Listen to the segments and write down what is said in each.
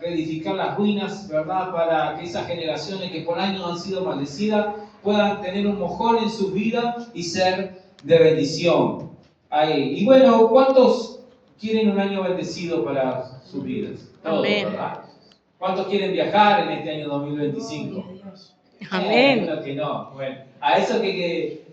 reedificar las ruinas, ¿verdad? Para que esas generaciones que por años han sido maldecidas puedan tener un mojón en sus vidas y ser de bendición. Ahí. Y bueno, ¿cuántos quieren un año bendecido para sus vidas? Todos, ¿verdad? ¿Cuántos quieren viajar en este año 2025? Amén. Uno que no. Bueno, a esos que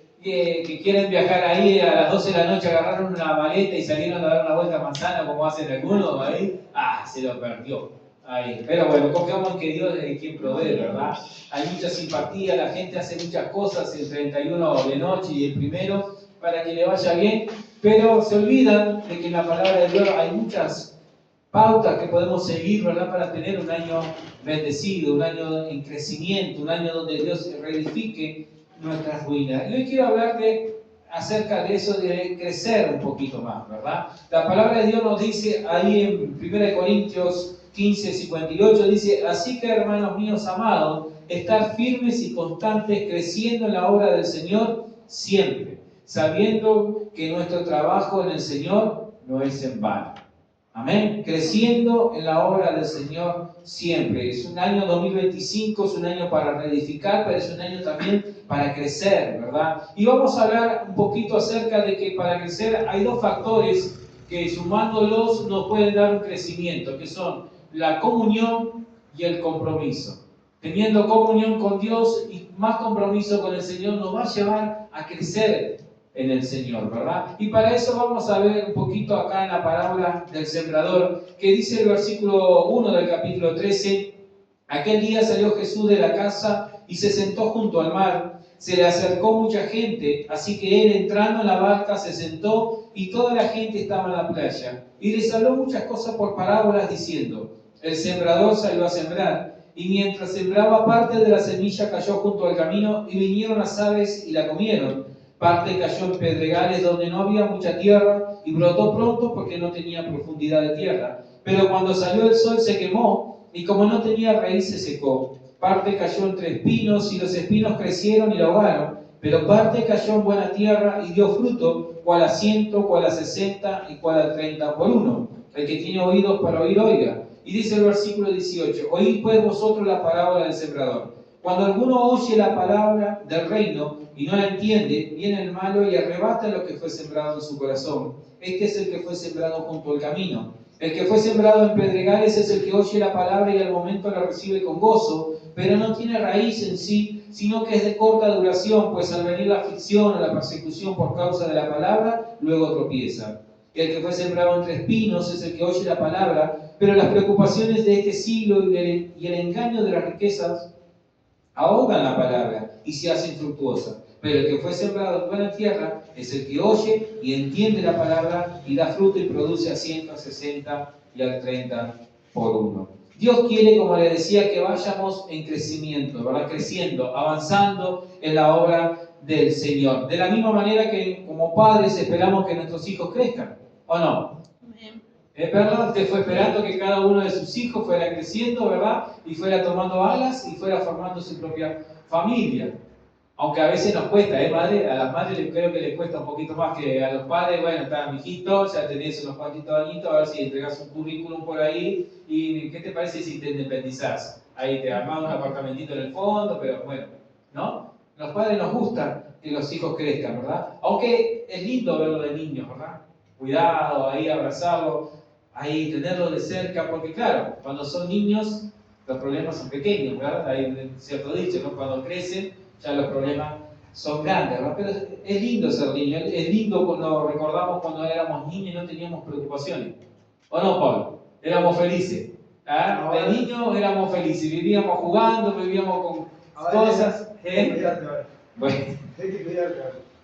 quieren viajar ahí a las 12 de la noche, agarraron una maleta y salieron a dar una vuelta a manzana como hacen algunos ahí, se lo perdió. Ahí. Pero bueno, confiamos en que Dios es quien provee, ¿verdad? Hay mucha simpatía, la gente hace muchas cosas el 31 de noche y el primero para que le vaya bien, pero se olvidan de que en la palabra de Dios hay muchas pautas que podemos seguir, ¿verdad? Para tener un año bendecido, un año en crecimiento, un año donde Dios reedifique nuestras ruinas. Y hoy quiero hablar acerca de eso, de crecer un poquito más, ¿verdad? La palabra de Dios nos dice ahí en 1 Corintios 15, 58, dice: así que, hermanos míos amados, estar firmes y constantes, creciendo en la obra del Señor siempre, sabiendo que nuestro trabajo en el Señor no es en vano. Amén. Creciendo en la obra del Señor siempre. Es un año 2025, es un año para reedificar, pero es un año también para crecer, ¿verdad? Y vamos a hablar un poquito acerca de que para crecer hay dos factores que sumándolos nos pueden dar un crecimiento, que son la comunión y el compromiso. Teniendo comunión con Dios y más compromiso con el Señor nos va a llevar a crecer en el Señor, ¿verdad? Y para eso vamos a ver un poquito acá en la parábola del sembrador, que dice el versículo 1 del capítulo 13: aquel día salió Jesús de la casa y se sentó junto al mar. Se le acercó mucha gente, así que él, entrando en la barca, se sentó y toda la gente estaba en la playa. Y les habló muchas cosas por parábolas, diciendo: el sembrador salió a sembrar, y mientras sembraba, parte de la semilla cayó junto al camino, y vinieron las aves y la comieron. Parte cayó en pedregales donde no había mucha tierra, y brotó pronto porque no tenía profundidad de tierra. Pero cuando salió el sol se quemó, y como no tenía raíz se secó. Parte cayó entre espinos, y los espinos crecieron y la ahogaron. Pero parte cayó en buena tierra y dio fruto, cual a 100, cual a 60 y cual a 30 por uno. El que tiene oídos para oír, oiga. Y dice el versículo 18: oíd pues vosotros la parábola del sembrador. Cuando alguno oye la palabra del reino y no la entiende, viene el malo y arrebata lo que fue sembrado en su corazón. Este es el que fue sembrado junto al camino. El que fue sembrado en pedregales es el que oye la palabra y al momento la recibe con gozo, pero no tiene raíz en sí, sino que es de corta duración, pues al venir la aflicción o la persecución por causa de la palabra, luego tropieza. El que fue sembrado entre espinos es el que oye la palabra, pero las preocupaciones de este siglo y el engaño de las riquezas ahogan la palabra y se hacen infructuosa. Pero el que fue sembrado en buena tierra es el que oye y entiende la palabra y da fruto y produce a 100, a 60 y al 30 por uno. Dios quiere, como le decía, que vayamos en crecimiento, ¿verdad? Creciendo, avanzando en la obra del Señor. De la misma manera que como padres esperamos que nuestros hijos crezcan, ¿o no? ¿Verdad? Usted fue esperando que cada uno de sus hijos fuera creciendo, ¿verdad? Y fuera tomando alas y fuera formando su propia familia. Aunque a veces nos cuesta, madre? A las madres creo que les cuesta un poquito más que a los padres. Bueno, está mijito, ya tenés unos cuantitos añitos, a ver si entregas un currículum por ahí. ¿Y qué te parece si te independizás? Ahí te armás un apartamentito en el fondo, pero bueno, ¿no? Los padres nos gusta que los hijos crezcan, ¿verdad? Aunque es lindo verlo de niños, ¿verdad? Cuidado, ahí abrazarlo, ahí tenerlo de cerca, porque claro, cuando son niños los problemas son pequeños, ¿verdad? Hay cierto dicho, ¿no? Cuando crecen ya los problemas son grandes, ¿verdad? Pero es lindo ser niño, es lindo cuando recordamos cuando éramos niños y no teníamos preocupaciones. ¿O no, Pablo? Éramos felices. ¿Ah? De niños éramos felices, vivíamos jugando, vivíamos con cosas. Bueno,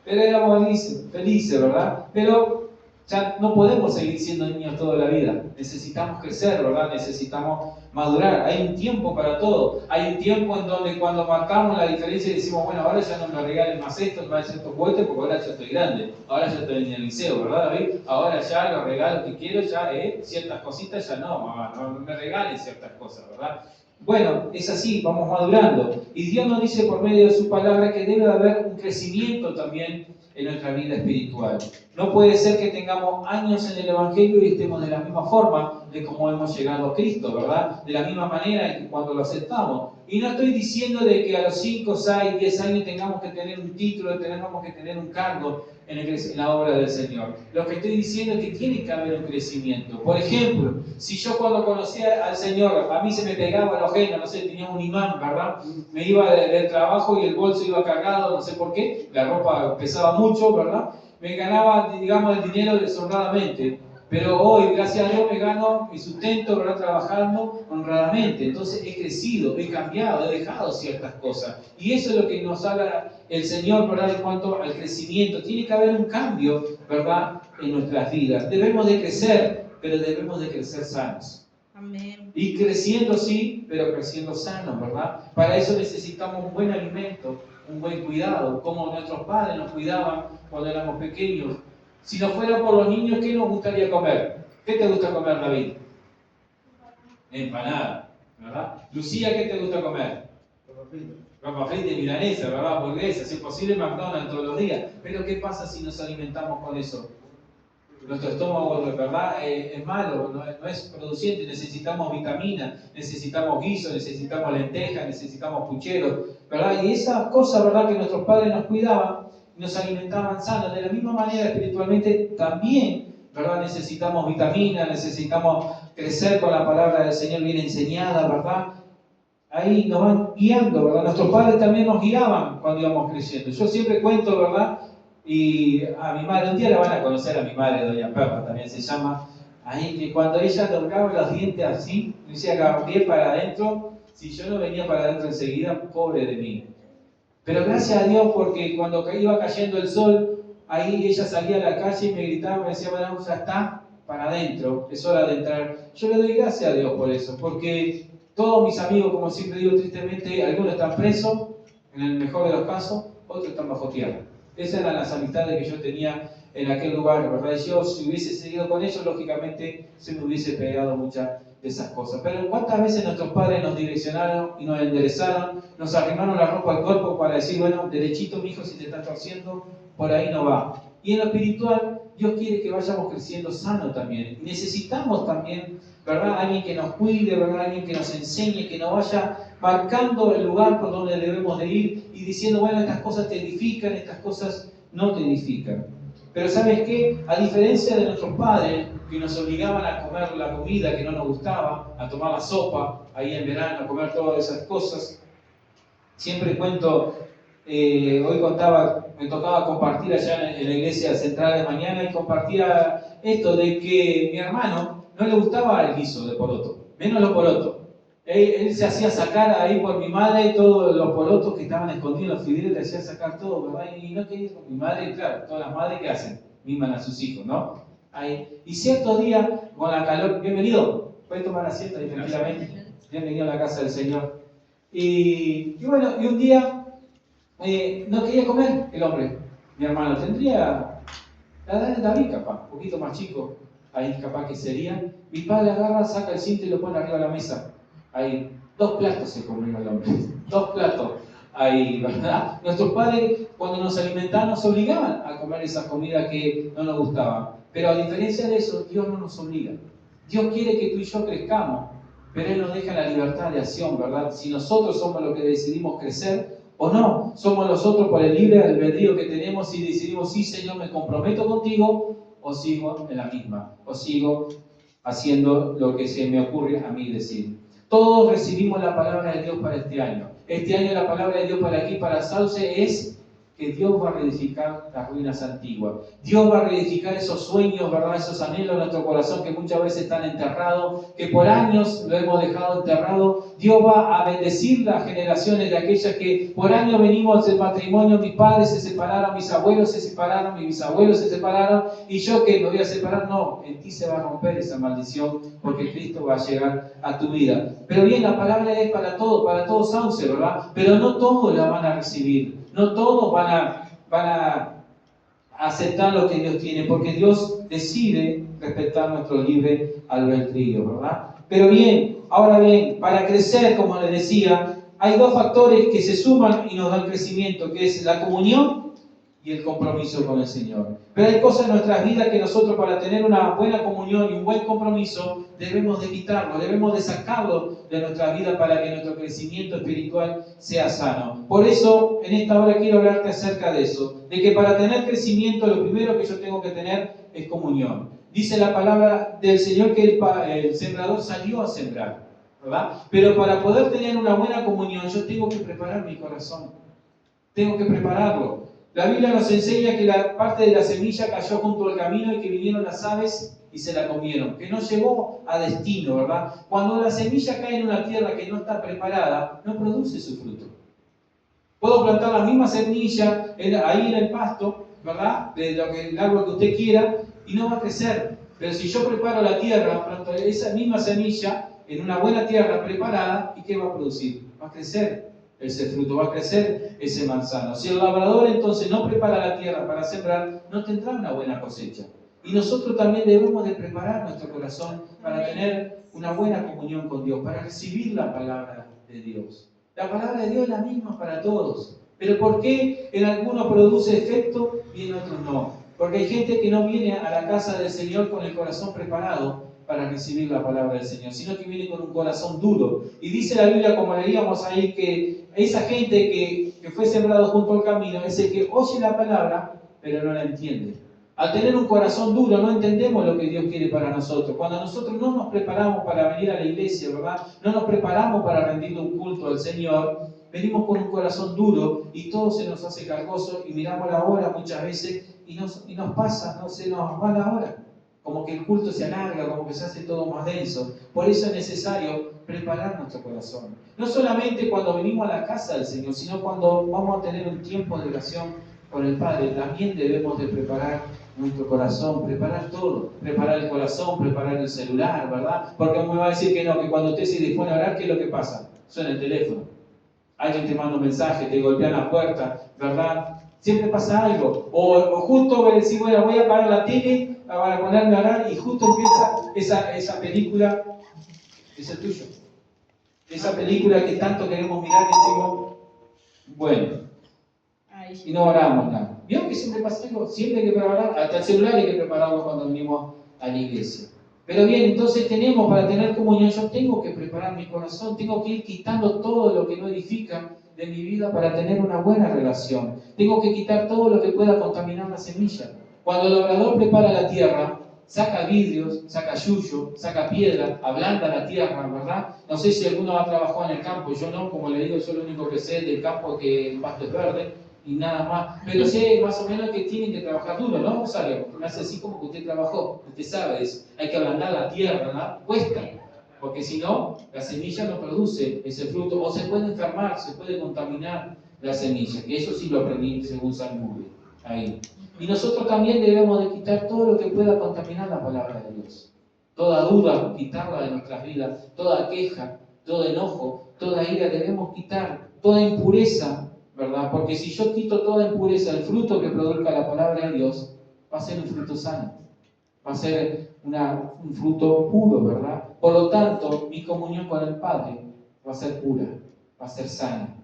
pero éramos felices, ¿verdad? Pero ya no podemos seguir siendo niños toda la vida. Necesitamos crecer, ¿verdad? Necesitamos madurar. Hay un tiempo para todo. Hay un tiempo en donde cuando marcamos la diferencia y decimos, bueno, ahora ya no me regalen más esto, más estos juguetes, porque ahora ya estoy grande. Ahora ya estoy en el liceo, ¿verdad, David? Ahora ya los regalos que quiero, ya ciertas cositas ya no, mamá, no me regalen ciertas cosas, ¿verdad? Bueno, es así, vamos madurando. Y Dios nos dice por medio de su palabra que debe haber un crecimiento también en nuestra vida espiritual. No puede ser que tengamos años en el Evangelio y estemos de la misma forma, de cómo hemos llegado a Cristo, ¿verdad? De la misma manera que cuando lo aceptamos. Y no estoy diciendo de que a los 5, 6, 10 años tengamos que tener un título, tengamos que tener un cargo en la obra del Señor. Lo que estoy diciendo es que tiene que haber un crecimiento. Por ejemplo, si yo cuando conocía al Señor, a mí se me pegaba el ojeno, no sé, tenía un imán, ¿verdad? Me iba del trabajo y el bolso iba cargado, no sé por qué, la ropa pesaba mucho, ¿verdad? Me ganaba, digamos, el dinero deshonradamente. Pero hoy, gracias a Dios, me gano mi sustento, ¿verdad? Trabajando honradamente. Entonces he crecido, he cambiado, he dejado ciertas cosas. Y eso es lo que nos habla el Señor, ¿verdad? En cuanto al crecimiento. Tiene que haber un cambio, ¿verdad? En nuestras vidas. Debemos de crecer, pero debemos de crecer sanos. Amén. Y creciendo sí, pero creciendo sanos, ¿verdad? Para eso necesitamos un buen alimento, un buen cuidado, como nuestros padres nos cuidaban cuando éramos pequeños. Si no fuera por los niños, ¿qué nos gustaría comer? ¿Qué te gusta comer, David? Empanada, ¿verdad? Lucía, ¿qué te gusta comer? Papa frita y milanesa, ¿verdad? Hamburguesa, si es posible McDonald's todos los días. Pero ¿qué pasa si nos alimentamos con eso? Nuestro estómago, ¿verdad? Es malo, no es produciente. Necesitamos vitaminas, necesitamos guiso, necesitamos lentejas, necesitamos pucheros, ¿verdad? Y esas cosas, ¿verdad? Que nuestros padres nos cuidaban, nos alimentaban sanos. De la misma manera, espiritualmente también, ¿verdad? Necesitamos vitaminas, necesitamos crecer con la palabra del Señor bien enseñada, ¿verdad? Ahí nos van guiando, ¿verdad? Nuestros padres también nos guiaban cuando íbamos creciendo. Yo siempre cuento, ¿verdad? Y a mi madre, un día la van a conocer a mi madre, doña Perla también se llama, ahí que cuando ella tocaba los dientes así, me decía Gabriel para adentro, si yo no venía para adentro enseguida, pobre de mí. Pero gracias a Dios, porque cuando iba cayendo el sol, ahí ella salía a la calle y me gritaba, me decía, bueno, ya está, para adentro, es hora de entrar. Yo le doy gracias a Dios por eso, porque todos mis amigos, como siempre digo tristemente, algunos están presos, en el mejor de los casos, otros están bajo tierra. Esas eran las amistades que yo tenía en aquel lugar, ¿verdad? Y yo, si hubiese seguido con ellos, lógicamente se me hubiese pegado muchas de esas cosas. Pero ¿cuántas veces nuestros padres nos direccionaron y nos enderezaron, nos arrimaron la ropa al cuerpo para decir, bueno, derechito, mijo, si te estás torciendo, por ahí no va? Y en lo espiritual, Dios quiere que vayamos creciendo sano también. Y necesitamos también, ¿verdad? Alguien que nos cuide, ¿verdad? Alguien que nos enseñe, que nos vaya marcando el lugar por donde debemos de ir y diciendo, bueno, estas cosas te edifican, estas cosas no te edifican. Pero ¿sabes qué? A diferencia de nuestros padres, que nos obligaban a comer la comida que no nos gustaba, a tomar la sopa ahí en verano, a comer todas esas cosas, siempre cuento, hoy contaba, me tocaba compartir allá en la iglesia central de mañana y compartía esto de que mi hermano no le gustaba el guiso de poroto, menos los porotos. Él se hacía sacar ahí por mi madre todos los porotos que estaban escondidos en los fideos, le hacía sacar todo, ¿verdad? Y no quería con mi madre, claro, todas las madres que hacen, miman a sus hijos, ¿no? Ahí. Y ciertos días, con la calor, bienvenido, puede tomar asiento ahí tranquilamente, bienvenido a la casa del Señor. Y bueno, y un día no quería comer el hombre, mi hermano, tendría la edad de David capaz, un poquito más chico, ahí capaz que sería. Mi padre agarra, saca el cinto y lo pone arriba de la mesa. Ahí, 2 platos se comió el hombre, 2 platos. Ahí, ¿verdad? Nuestros padres, cuando nos alimentaban, nos obligaban a comer esa comida que no nos gustaba. Pero a diferencia de eso, Dios no nos obliga. Dios quiere que tú y yo crezcamos, pero Él nos deja la libertad de acción, ¿verdad? Si nosotros somos los que decidimos crecer o no, somos nosotros por el libre albedrío que tenemos y decidimos, sí, Señor, me comprometo contigo, o sigo en la misma, o sigo haciendo lo que se me ocurre a mí decir. Todos recibimos la palabra de Dios para este año. Este año la palabra de Dios para aquí, para Sauce, es que Dios va a reedificar las ruinas antiguas. Dios va a reedificar esos sueños, ¿verdad? Esos anhelos de nuestro corazón que muchas veces están enterrados, que por años lo hemos dejado enterrado. Dios va a bendecir las generaciones de aquellas que por años venimos del matrimonio, mis padres se separaron, mis abuelos se separaron, mis bisabuelos se separaron, y yo que me voy a separar, no, en ti se va a romper esa maldición, porque Cristo va a llegar a tu vida. Pero bien, la palabra es para todos Sauce, ¿verdad? Pero no todos la van a recibir. No todos van a aceptar lo que Dios tiene, porque Dios decide respetar nuestro libre albedrío, ¿verdad? Pero bien, ahora bien, para crecer, como les decía, hay 2 factores que se suman y nos dan crecimiento, que es la comunión y el compromiso con el Señor. Pero hay cosas en nuestras vidas que nosotros, para tener una buena comunión y un buen compromiso, debemos de quitarlo, debemos de sacarlo de nuestra vida para que nuestro crecimiento espiritual sea sano. Por eso, en esta hora quiero hablarte acerca de eso, de que para tener crecimiento lo primero que yo tengo que tener es comunión. Dice la palabra del Señor que el sembrador salió a sembrar, ¿verdad? Pero para poder tener una buena comunión yo tengo que preparar mi corazón, tengo que prepararlo. La Biblia nos enseña que la parte de la semilla cayó junto al camino y que vinieron las aves y se la comieron, que no llegó a destino, ¿verdad? Cuando la semilla cae en una tierra que no está preparada, no produce su fruto. Puedo plantar la misma semilla ahí en el pasto, ¿verdad? El árbol que usted quiera, y no va a crecer. Pero si yo preparo la tierra, planto esa misma semilla en una buena tierra preparada, ¿y qué va a producir? Va a crecer ese fruto, va a crecer ese manzano. Si el labrador entonces no prepara la tierra para sembrar, no tendrá una buena cosecha. Y nosotros también debemos de preparar nuestro corazón para tener una buena comunión con Dios, para recibir la palabra de Dios. La palabra de Dios es la misma para todos. Pero ¿por qué en algunos produce efecto y en otros no? Porque hay gente que no viene a la casa del Señor con el corazón preparado para recibir la palabra del Señor, sino que viene con un corazón duro. Y dice la Biblia, como leíamos ahí, que esa gente que fue sembrado junto al camino es el que oye la palabra, pero no la entiende. Al tener un corazón duro no entendemos lo que Dios quiere para nosotros. Cuando nosotros no nos preparamos para venir a la iglesia, ¿verdad? No nos preparamos para rendirle un culto al Señor, venimos con un corazón duro y todo se nos hace cargoso y miramos la hora muchas veces y nos pasa, no se nos va la hora. Como que el culto se alarga, como que se hace todo más denso. Por eso es necesario preparar nuestro corazón. No solamente cuando venimos a la casa del Señor, sino cuando vamos a tener un tiempo de oración con el Padre. También debemos de preparar nuestro corazón, preparar todo. Preparar el corazón, preparar el celular, ¿verdad? Porque uno me va a decir que no, que cuando usted se dispone a orar, ¿qué es lo que pasa? Suena el teléfono. Alguien te manda un mensaje, te golpea la puerta, ¿verdad? Siempre pasa algo. O justo voy a decir, bueno, voy a apagar la tele para ponerme a orar y justo empieza esa película, es el tuyo. Esa película que tanto queremos mirar y decimos, bueno, y no oramos nada. ¿Vieron que siempre pasa algo? Siempre hay que preparar, hasta el celular hay que prepararlo cuando venimos a la iglesia. Pero bien, entonces para tener comunión, yo tengo que preparar mi corazón, tengo que ir quitando todo lo que no edifica de mi vida para tener una buena relación. Tengo que quitar todo lo que pueda contaminar la semilla. Cuando el labrador prepara la tierra, saca vidrios, saca yuyo, saca piedra, ablanda la tierra, ¿verdad? No sé si alguno ha trabajado en el campo, yo no, como le digo, yo lo único que sé del campo es que el pasto es verde y nada más. Pero sé más o menos que tienen que trabajar duro, ¿no, Rosario? Me hace así como que usted trabajó, usted sabe eso. Hay que ablandar la tierra, ¿verdad? Cuesta. Porque si no, la semilla no produce ese fruto, o se puede enfermar, se puede contaminar la semilla, que eso sí lo aprendí según San Google, ahí. Y nosotros también debemos de quitar todo lo que pueda contaminar la palabra de Dios. Toda duda, quitarla de nuestras vidas, toda queja, todo enojo, toda ira, debemos quitar, toda impureza, ¿verdad? Porque si yo quito toda impureza, el fruto que produzca la palabra de Dios, va a ser un fruto sano. Va a ser un fruto puro, ¿verdad? Por lo tanto, mi comunión con el Padre va a ser pura, va a ser sana.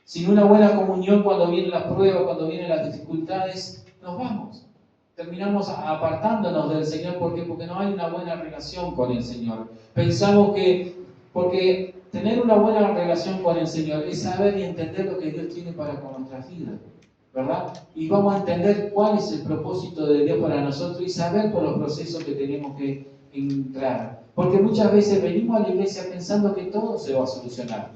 Sin una buena comunión, cuando vienen las pruebas, cuando vienen las dificultades, nos vamos. Terminamos apartándonos del Señor. ¿Por qué? Porque no hay una buena relación con el Señor. Pensamos porque tener una buena relación con el Señor es saber y entender lo que Dios tiene para con nuestras vidas, ¿verdad? Y vamos a entender cuál es el propósito de Dios para nosotros y saber por los procesos que tenemos que entrar. Porque muchas veces venimos a la iglesia pensando que todo se va a solucionar,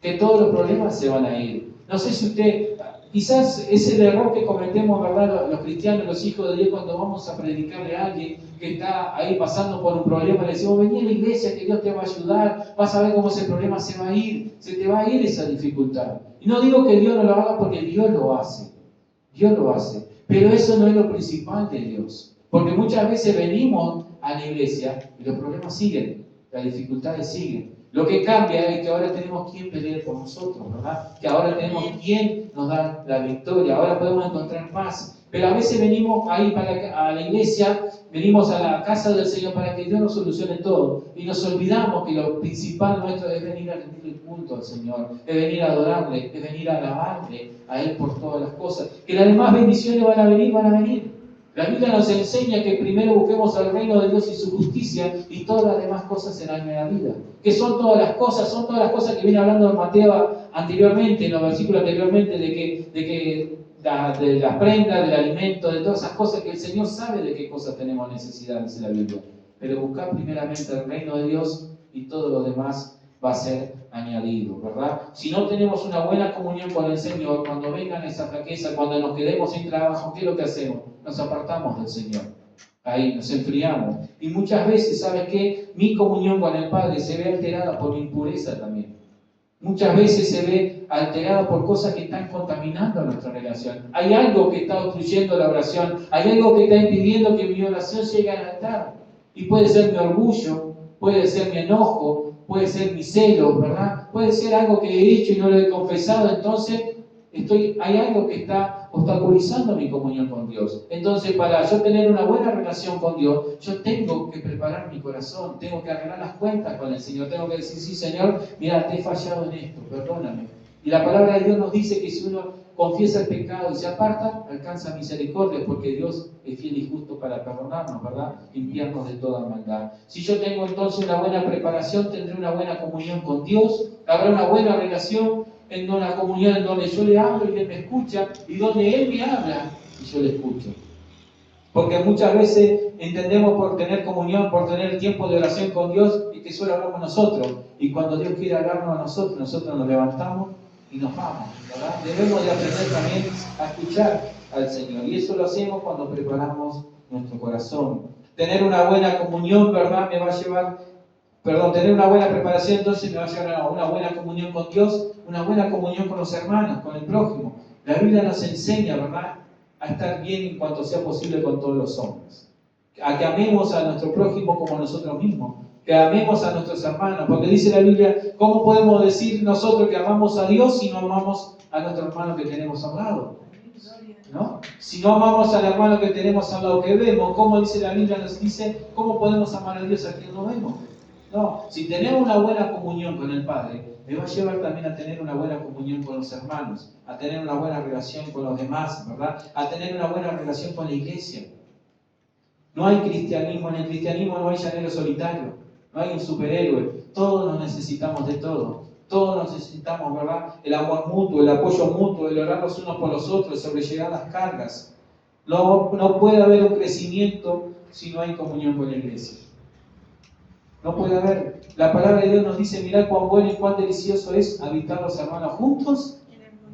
que todos los problemas se van a ir. No sé si usted, quizás es el error que cometemos, ¿verdad? Los cristianos, los hijos de Dios, cuando vamos a predicarle a alguien que está ahí pasando por un problema, le decimos, vení a la iglesia que Dios te va a ayudar, vas a ver cómo ese problema se va a ir, se te va a ir esa dificultad. Y no digo que Dios no lo haga porque Dios lo hace, pero eso no es lo principal de Dios. Porque muchas veces venimos a la iglesia y los problemas siguen, las dificultades siguen. Lo que cambia es que ahora tenemos quien pelear por nosotros, ¿verdad? Que ahora tenemos quien nos da la victoria, ahora podemos encontrar paz. Pero a veces venimos ahí a la iglesia venimos a la casa del Señor para que Dios nos solucione todo. Y nos olvidamos que lo principal nuestro es venir a rendirle culto al Señor, es venir a adorarle, es venir a alabarle a Él por todas las cosas. Que las demás bendiciones van a venir, van a venir. La Biblia nos enseña que primero busquemos el reino de Dios y su justicia y todas las demás cosas serán añadidas. ¿Qué son todas las cosas? Son todas las cosas que viene hablando de Mateo anteriormente, en los versículos anteriormente, de las prendas, del alimento, de todas esas cosas que el Señor sabe de qué cosas tenemos necesidad, dice la Biblia. Pero buscar primeramente el reino de Dios y todo lo demás va a ser añadido, ¿verdad? Si no tenemos una buena comunión con el Señor, cuando vengan esa flaqueza, cuando nos quedemos sin trabajo, ¿qué es lo que hacemos? Nos apartamos del Señor. Ahí nos enfriamos. Y muchas veces, ¿sabes qué? Mi comunión con el Padre se ve alterada por mi impureza también. Muchas veces se ve alterada por cosas que están contaminando nuestra relación. Hay algo que está obstruyendo la oración. Hay algo que está impidiendo que mi oración llegue al altar. Y puede ser mi orgullo, puede ser mi enojo, puede ser mi celo, ¿verdad? Puede ser algo que he hecho y no lo he confesado. Entonces, hay algo que está obstaculizando mi comunión con Dios. Entonces, para yo tener una buena relación con Dios, yo tengo que preparar mi corazón, tengo que arreglar las cuentas con el Señor, tengo que decir, sí, Señor, mira, te he fallado en esto, perdóname. Y la palabra de Dios nos dice que si uno confiesa el pecado y se aparta, alcanza misericordia, porque Dios es fiel y justo para perdonarnos, ¿verdad? Limpiarnos de toda maldad. Si yo tengo entonces una buena preparación, tendré una buena comunión con Dios, habrá una buena relación, en una comunión en donde yo le hablo y Él me escucha, y donde Él me habla y yo le escucho. Porque muchas veces entendemos por tener comunión, por tener tiempo de oración con Dios, y que solo hablamos nosotros. Y cuando Dios quiere hablarnos a nosotros, nosotros nos levantamos y nos vamos, ¿verdad? Debemos de aprender también a escuchar al Señor. Y eso lo hacemos cuando preparamos nuestro corazón. Tener una buena comunión, ¿verdad? Tener una buena preparación, entonces me va a llevar a una buena comunión con Dios, una buena comunión con los hermanos, con el prójimo. La Biblia nos enseña, ¿verdad?, a estar bien en cuanto sea posible con todos los hombres. A que amemos a nuestro prójimo como a nosotros mismos. Que amemos a nuestros hermanos. Porque dice la Biblia, ¿cómo podemos decir nosotros que amamos a Dios si no amamos a nuestro hermano que tenemos al lado? ¿No? Si no amamos al hermano que tenemos al lado que vemos, ¿cómo dice la Biblia? Nos dice, ¿cómo podemos amar a Dios a quien no vemos? No, si tenemos una buena comunión con el Padre, me va a llevar también a tener una buena comunión con los hermanos, a tener una buena relación con los demás, ¿verdad? A tener una buena relación con la iglesia. No hay cristianismo, en el cristianismo no hay llanero solitario, no hay un superhéroe, todos nos necesitamos de todo. Todos necesitamos, ¿verdad? El amor mutuo, el apoyo mutuo, el orar los unos por los otros, sobrellevar las cargas. No puede haber un crecimiento si no hay comunión con la iglesia. No puede haber. La palabra de Dios nos dice, mirad cuán bueno y cuán delicioso es habitar los hermanos juntos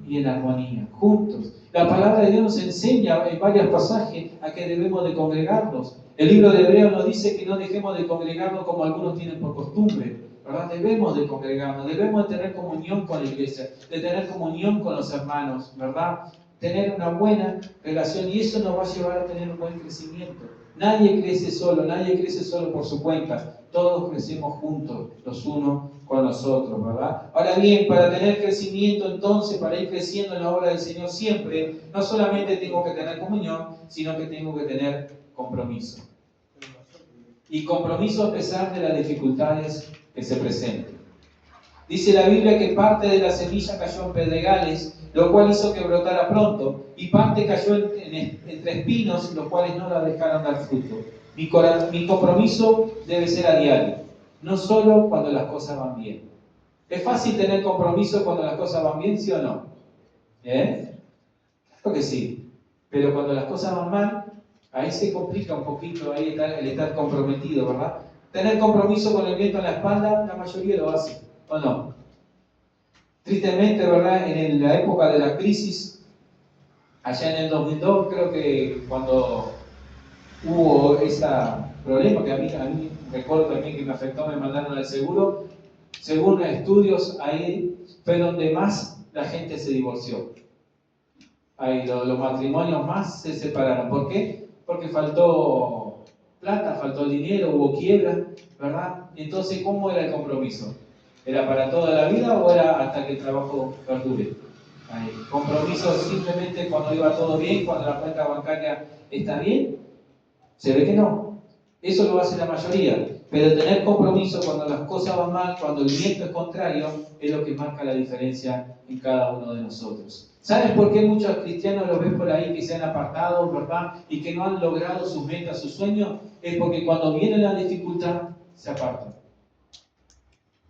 y en armonía, juntos. La palabra de Dios nos enseña en varios pasajes a que debemos de congregarnos. El libro de Hebreos nos dice que no dejemos de congregarnos como algunos tienen por costumbre, ¿verdad? Debemos de congregarnos, debemos de tener comunión con la iglesia, de tener comunión con los hermanos, ¿verdad? Tener una buena relación y eso nos va a llevar a tener un buen crecimiento. Nadie crece solo por su cuenta. Todos crecemos juntos, los unos con los otros, ¿verdad? Ahora bien, para tener crecimiento entonces, para ir creciendo en la obra del Señor siempre, no solamente tengo que tener comunión, sino que tengo que tener compromiso. Y compromiso a pesar de las dificultades que se presenten. Dice la Biblia que parte de la semilla cayó en pedregales, lo cual hizo que brotara pronto, y parte cayó entre espinos, los cuales no la dejaron dar fruto. Mi compromiso debe ser a diario, no solo cuando las cosas van bien. ¿Es fácil tener compromiso cuando las cosas van bien, sí o no? Claro que sí, pero cuando las cosas van mal, ahí se complica un poquito ahí el estar comprometido, ¿verdad? Tener compromiso con el viento en la espalda, la mayoría lo hace, ¿o no? Tristemente, ¿verdad? En la época de la crisis, allá en el 2002, creo que cuando hubo ese problema que a mí recuerdo también que me afectó, me mandaron al seguro, según estudios, ahí fue donde más la gente se divorció. Ahí los matrimonios más se separaron. ¿Por qué? Porque faltó plata, faltó dinero, hubo quiebra, ¿verdad? Entonces, ¿cómo era el compromiso? ¿Era para toda la vida o era hasta que el trabajo perdure? Compromiso simplemente cuando iba todo bien, cuando la cuenta bancaria está bien. Se ve que no. Eso lo hace la mayoría. Pero tener compromiso cuando las cosas van mal, cuando el viento es contrario, es lo que marca la diferencia en cada uno de nosotros. ¿Sabes por qué muchos cristianos los ves por ahí que se han apartado, verdad? Y que no han logrado sus metas, sus sueños. Es porque cuando viene la dificultad, se apartan.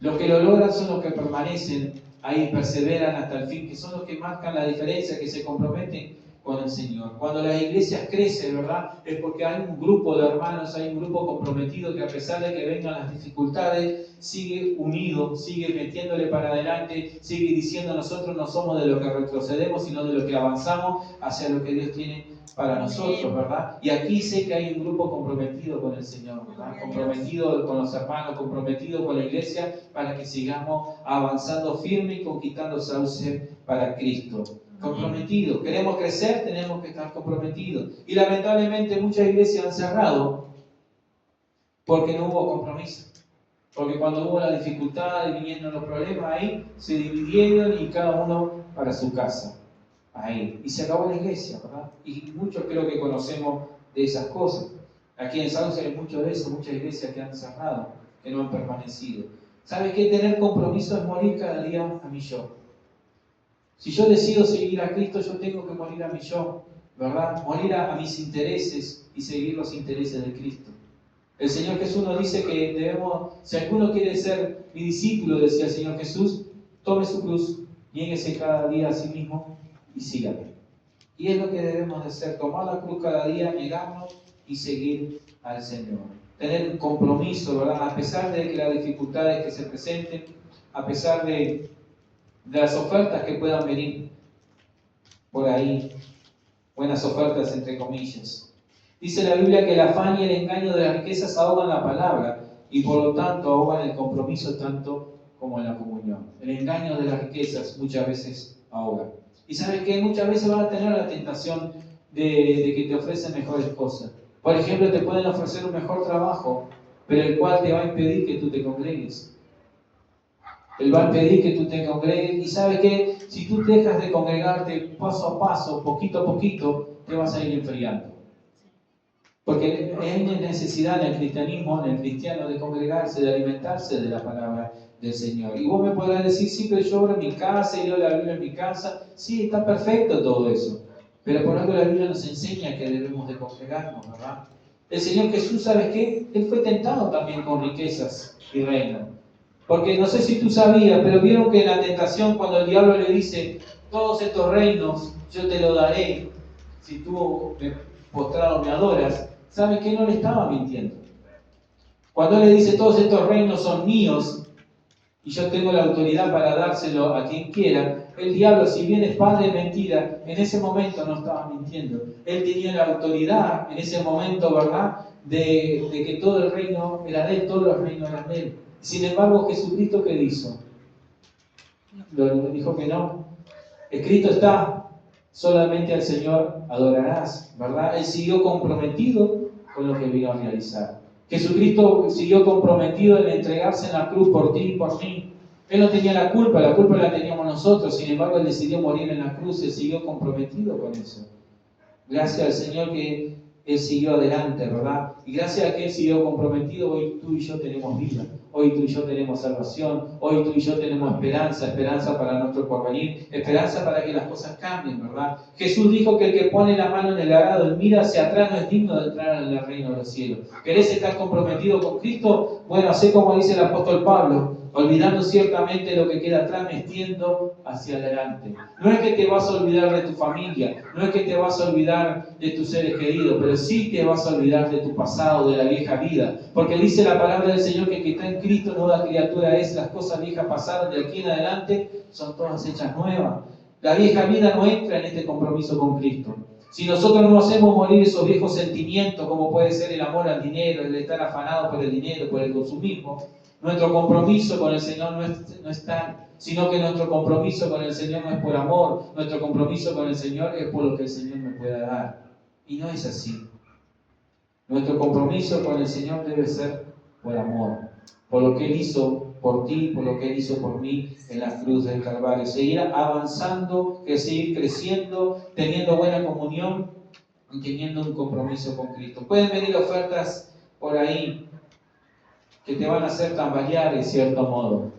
Los que lo logran son los que permanecen ahí, perseveran hasta el fin, que son los que marcan la diferencia, que se comprometen con el Señor. Cuando las iglesias crecen, ¿verdad? Es porque hay un grupo de hermanos, hay un grupo comprometido que a pesar de que vengan las dificultades, sigue unido, sigue metiéndole para adelante, sigue diciendo nosotros no somos de los que retrocedemos, sino de los que avanzamos hacia lo que Dios tiene para nosotros, ¿verdad? Y aquí sé que hay un grupo comprometido con el Señor, ¿verdad? Comprometido con los hermanos, comprometido con la iglesia, para que sigamos avanzando firme y conquistando sauce para Cristo. Comprometidos. Queremos crecer, tenemos que estar comprometidos. Y lamentablemente muchas iglesias han cerrado porque no hubo compromiso. Porque cuando hubo la dificultad y vinieron los problemas ahí, se dividieron y cada uno para su casa. Ahí. Y se acabó la iglesia, ¿verdad? Y muchos creo que conocemos de esas cosas. Aquí en Sauce hay mucho de eso, muchas iglesias que han cerrado, que no han permanecido. ¿Sabe qué? Tener compromiso es morir cada día a mi yo. Si yo decido seguir a Cristo, yo tengo que morir a mi yo, ¿verdad? Morir a mis intereses y seguir los intereses de Cristo. El Señor Jesús nos dice que debemos, si alguno quiere ser mi discípulo, decía el Señor Jesús, tome su cruz, niéguese cada día a sí mismo y sígame. Y es lo que debemos de hacer, tomar la cruz cada día, negarnos y seguir al Señor. Tener un compromiso, ¿verdad? A pesar de que las dificultades que se presenten, a pesar de las ofertas que puedan venir por ahí, buenas ofertas entre comillas. Dice la Biblia que el afán y el engaño de las riquezas ahogan la palabra y por lo tanto ahogan el compromiso tanto como en la comunión. El engaño de las riquezas muchas veces ahoga. Y sabes que muchas veces vas a tener la tentación de que te ofrecen mejores cosas. Por ejemplo, te pueden ofrecer un mejor trabajo, pero el cual te va a impedir que tú te congregues. Él va a pedir que tú te congregues y sabe que si tú dejas de congregarte paso a paso, poquito a poquito, te vas a ir enfriando. Porque hay necesidad en el cristianismo, en el cristiano, de congregarse, de alimentarse de la palabra del Señor. Y vos me podrás decir, sí, pero yo oro en mi casa y leo la Biblia en mi casa. Sí, está perfecto todo eso. Pero por algo la Biblia nos enseña que debemos de congregarnos, ¿verdad? El Señor Jesús, ¿sabes qué? Él fue tentado también con riquezas y reino. Porque no sé si tú sabías, pero vieron que en la tentación, cuando el diablo le dice, todos estos reinos yo te los daré, si tú postrado me adoras, ¿sabes qué? No le estaba mintiendo. Cuando él le dice, todos estos reinos son míos, y yo tengo la autoridad para dárselo a quien quiera, el diablo, si bien es padre de mentira, en ese momento no estaba mintiendo. Él tenía la autoridad en ese momento, ¿verdad?, de que todo el reino era de él, todos los reinos eran de él. Sin embargo, Jesucristo, ¿qué hizo? Dijo que no. Escrito está, solamente al Señor adorarás, ¿verdad? Él siguió comprometido con lo que vino a realizar. Jesucristo siguió comprometido en entregarse en la cruz por ti y por mí. Él no tenía la culpa la teníamos nosotros, sin embargo, Él decidió morir en la cruz, Él siguió comprometido con eso. Gracias al Señor que Él siguió adelante, ¿verdad? Y gracias a que Él siguió comprometido, hoy tú y yo tenemos vida. Hoy tú y yo tenemos salvación, hoy tú y yo tenemos esperanza para nuestro porvenir, esperanza para que las cosas cambien, ¿verdad? Jesús dijo que el que pone la mano en el arado y mira hacia atrás no es digno de entrar en el reino de los cielos. ¿Querés estar comprometido con Cristo? Bueno, hacé como dice el apóstol Pablo, olvidando ciertamente lo que queda atrás, metiendo hacia adelante. No es que te vas a olvidar de tu familia, no es que te vas a olvidar de tus seres queridos, pero sí te vas a olvidar de tu pasado, de la vieja vida. Porque dice la palabra del Señor que el que está en Cristo, nueva criatura es, las cosas viejas pasaron, de aquí en adelante son todas hechas nuevas. La vieja vida no entra en este compromiso con Cristo. Si nosotros no hacemos morir esos viejos sentimientos, como puede ser el amor al dinero, el estar afanado por el dinero, por el consumismo, nuestro compromiso con el Señor no es tal, sino que nuestro compromiso con el Señor no es por amor, nuestro compromiso con el Señor es por lo que el Señor me pueda dar. Y no es así. Nuestro compromiso con el Señor debe ser por amor, por lo que Él hizo por ti, por lo que Él hizo por mí en la cruz del Calvario. Seguir avanzando, seguir creciendo, teniendo buena comunión y teniendo un compromiso con Cristo. Pueden venir ofertas por ahí que te van a hacer tambalear de cierto modo.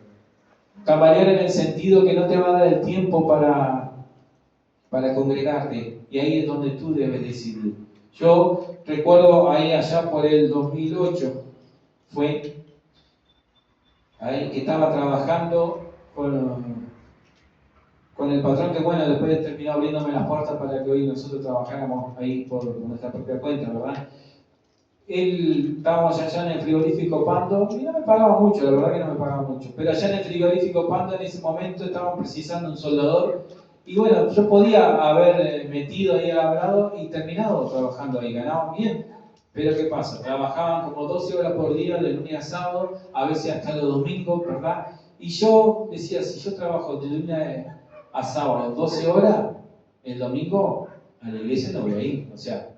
Tambalear en el sentido que no te va a dar el tiempo para congregarte, y ahí es donde tú debes decidir. Yo recuerdo ahí allá por el 2008, fue ahí que estaba trabajando con el patrón que, bueno, después terminó abriéndome las puertas para que hoy nosotros trabajáramos ahí por nuestra propia cuenta, ¿verdad? Estábamos allá en el frigorífico Pando, y no me pagaba mucho, la verdad que no me pagaba mucho, pero allá en el frigorífico Pando en ese momento estaban precisando un soldador, y bueno, yo podía haber metido ahí al labrado y terminado trabajando ahí, ganaban bien, pero ¿qué pasa? Trabajaban como 12 horas por día, de lunes a sábado, a veces hasta los domingos, ¿verdad? Y yo decía, si yo trabajo de lunes a sábado 12 horas, el domingo a la iglesia no voy a ir, o sea,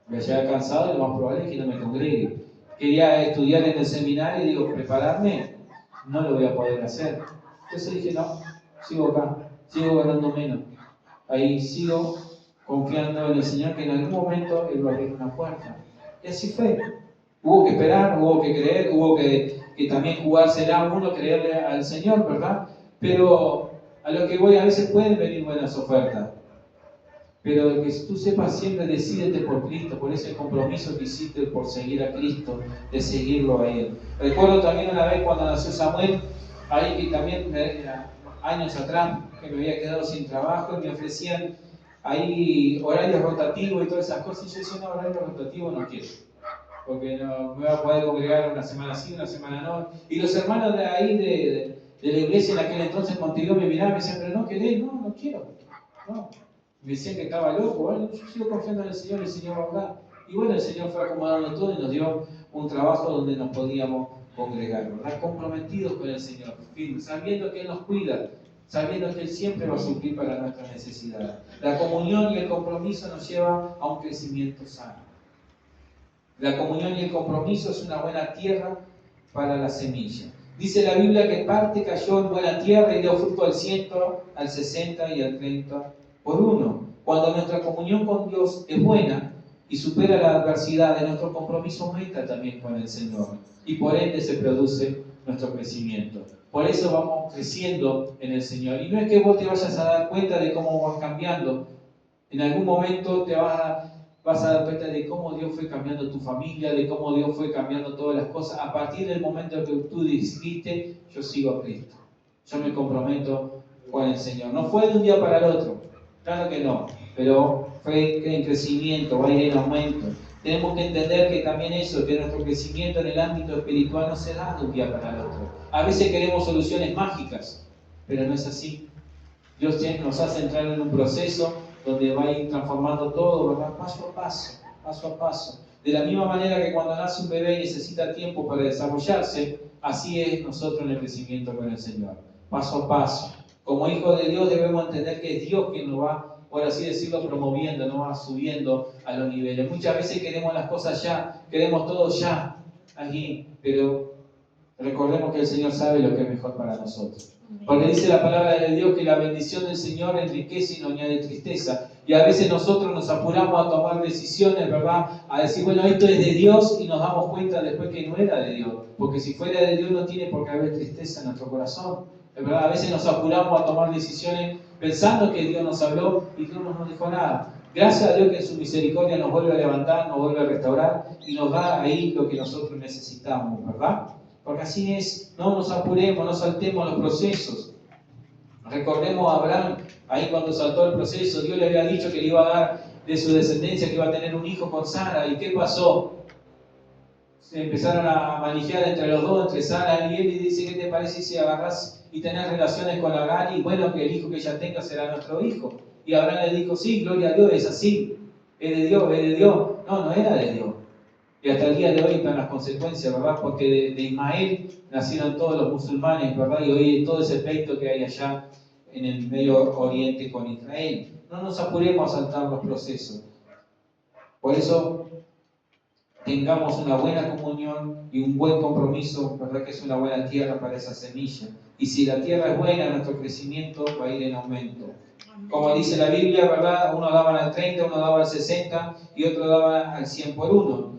voy a llegar cansado y lo más probable es que no me congregue. Quería estudiar en el seminario y digo, prepararme, no lo voy a poder hacer. Entonces dije, no, sigo acá, sigo ganando menos. Ahí sigo confiando en el Señor que en algún momento Él va a abrir una puerta. Y así fue. Hubo que esperar, hubo que creer, hubo que también jugársela uno, creerle al Señor, ¿verdad? Pero a lo que voy, a veces pueden venir buenas ofertas. Pero que tú sepas siempre, decídete por Cristo, por ese compromiso que hiciste por seguir a Cristo, de seguirlo a Él. Recuerdo también una vez cuando nació Samuel, ahí que también años atrás, que me había quedado sin trabajo y me ofrecían ahí horarios rotativos y todas esas cosas. Y yo decía, no, horario rotativo no quiero, porque no me voy a poder congregar una semana sí, una semana no. Y los hermanos de ahí, de la iglesia en aquel entonces en Montevideo, me miraban y me decían, pero no querés, no quiero, no. Me decían que estaba loco, bueno, yo sigo confiando en el Señor, el Señor va a hablar. Y bueno, el Señor fue acomodando todo y nos dio un trabajo donde nos podíamos congregar, ¿verdad? Comprometidos con el Señor, firmes, sabiendo que Él nos cuida, sabiendo que Él siempre va a suplir para nuestras necesidades. La comunión y el compromiso nos lleva a un crecimiento sano. La comunión y el compromiso es una buena tierra para la semilla. Dice la Biblia que parte cayó en buena tierra y dio fruto al 100, al 60 y al 30 por uno. Cuando nuestra comunión con Dios es buena y supera la adversidad, de nuestro compromiso aumenta también con el Señor. Y por ende se produce nuestro crecimiento. Por eso vamos creciendo en el Señor. Y no es que vos te vayas a dar cuenta de cómo vas cambiando. En algún momento te vas a dar cuenta de cómo Dios fue cambiando tu familia, de cómo Dios fue cambiando todas las cosas. A partir del momento que tú dijiste, yo sigo a Cristo. Yo me comprometo con el Señor. No fue de un día para el otro. Claro que no. Pero fue en crecimiento, va a ir en aumento. Tenemos que entender que también eso, que nuestro crecimiento en el ámbito espiritual no se da de un día para el otro. A veces queremos soluciones mágicas, pero no es así. Dios nos hace entrar en un proceso donde va a ir transformando todo, ¿verdad? Paso a paso, paso a paso. De la misma manera que cuando nace un bebé necesita tiempo para desarrollarse, así es nosotros en el crecimiento con el Señor. Paso a paso. Como hijos de Dios debemos entender que es Dios quien nos va, por así decirlo, promoviendo, nos va subiendo a los niveles. Muchas veces queremos las cosas ya, queremos todo ya, allí, pero recordemos que el Señor sabe lo que es mejor para nosotros. Porque dice la palabra de Dios que la bendición del Señor enriquece y no añade tristeza. Y a veces nosotros nos apuramos a tomar decisiones, ¿verdad? A decir, bueno, esto es de Dios, y nos damos cuenta después que no era de Dios. Porque si fuera de Dios no tiene por qué haber tristeza en nuestro corazón. ¿Verdad? A veces nos apuramos a tomar decisiones pensando que Dios nos habló y Dios no nos dijo nada. Gracias a Dios que en su misericordia nos vuelve a levantar, nos vuelve a restaurar y nos da ahí lo que nosotros necesitamos, ¿verdad? Porque así es, no nos apuremos, no saltemos los procesos. Recordemos a Abraham, ahí cuando saltó el proceso, Dios le había dicho que le iba a dar de su descendencia, que iba a tener un hijo con Sara. ¿Y qué pasó? Se empezaron a manejar entre los dos, entre Sara y él, y dice, ¿qué te parece si agarrás y tenés relaciones con Agar? Y bueno, que el hijo que ella tenga será nuestro hijo. Y Abraham le dijo, sí, gloria a Dios, es así. Es de Dios, es de Dios. No, no era de Dios. Y hasta el día de hoy están las consecuencias, ¿verdad? Porque de Ismael nacieron todos los musulmanes, ¿verdad? Y hoy todo ese pleito que hay allá en el Medio Oriente con Israel. No nos apuremos a saltar los procesos. Por eso, tengamos una buena comunión y un buen compromiso, ¿verdad? Que es una buena tierra para esa semilla. Y si la tierra es buena, nuestro crecimiento va a ir en aumento. Como dice la Biblia, ¿verdad? Uno daba al 30, uno daba al 60 y otro daba al 100 por uno.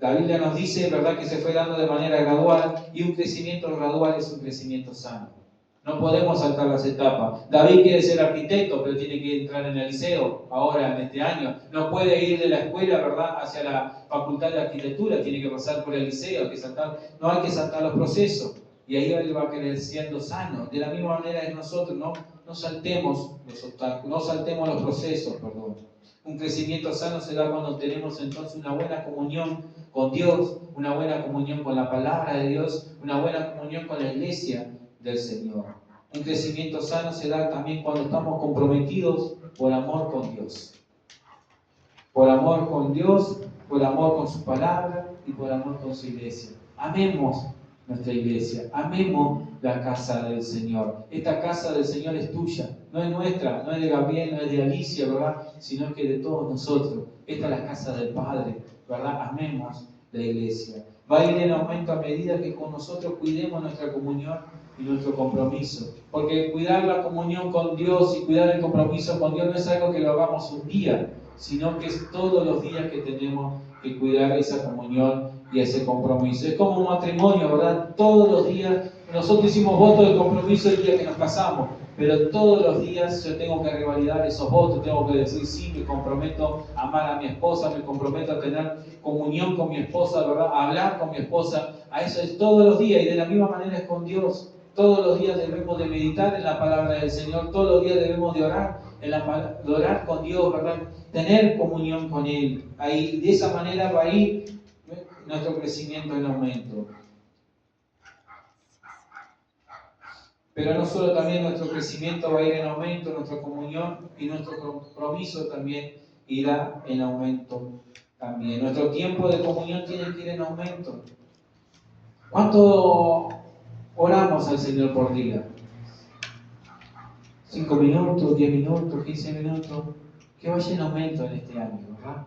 La Biblia nos dice, ¿verdad?, que se fue dando de manera gradual, y un crecimiento gradual es un crecimiento sano. No podemos saltar las etapas. David quiere ser arquitecto, pero tiene que entrar en el liceo ahora, en este año. No puede ir de la escuela, ¿verdad?, hacia la facultad de arquitectura, tiene que pasar por el liceo, no hay que saltar los procesos. Y ahí él va creciendo sano. De la misma manera que nosotros, no saltemos los obstáculos, no saltemos los procesos, perdón. Un crecimiento sano se da cuando tenemos entonces una buena comunión con Dios, una buena comunión con la palabra de Dios, una buena comunión con la iglesia del Señor. Un crecimiento sano se da también cuando estamos comprometidos por amor con Dios. Por amor con Dios, por amor con su palabra y por amor con su iglesia. Amemos nuestra iglesia, amemos la casa del Señor. Esta casa del Señor es tuya, no es nuestra, no es de Gabriel, no es de Alicia, ¿verdad?, sino que de todos nosotros. Esta es la casa del Padre, ¿verdad? Amemos la iglesia. Va a ir en aumento a medida que con nosotros cuidemos nuestra comunión y nuestro compromiso. Porque cuidar la comunión con Dios y cuidar el compromiso con Dios no es algo que lo hagamos un día, sino que es todos los días que tenemos que cuidar esa comunión y ese compromiso. Es como un matrimonio, ¿verdad? Todos los días, nosotros hicimos voto de compromiso el día que nos casamos, pero todos los días yo tengo que revalidar esos votos, tengo que decir, sí, me comprometo a amar a mi esposa, me comprometo a tener comunión con mi esposa, ¿verdad?, a hablar con mi esposa. A eso es todos los días, y de la misma manera es con Dios. Todos los días debemos de meditar en la palabra del Señor, todos los días debemos de orar, de orar con Dios, ¿verdad?, tener comunión con Él. Ahí, de esa manera va a ir nuestro crecimiento en aumento. Pero no solo también nuestro crecimiento va a ir en aumento, nuestra comunión y nuestro compromiso también irá en aumento también. Nuestro tiempo de comunión tiene que ir en aumento. ¿Cuánto oramos al Señor por día? 5 minutos, 10 minutos, 15 minutos. Que vaya en aumento en este año, ¿verdad?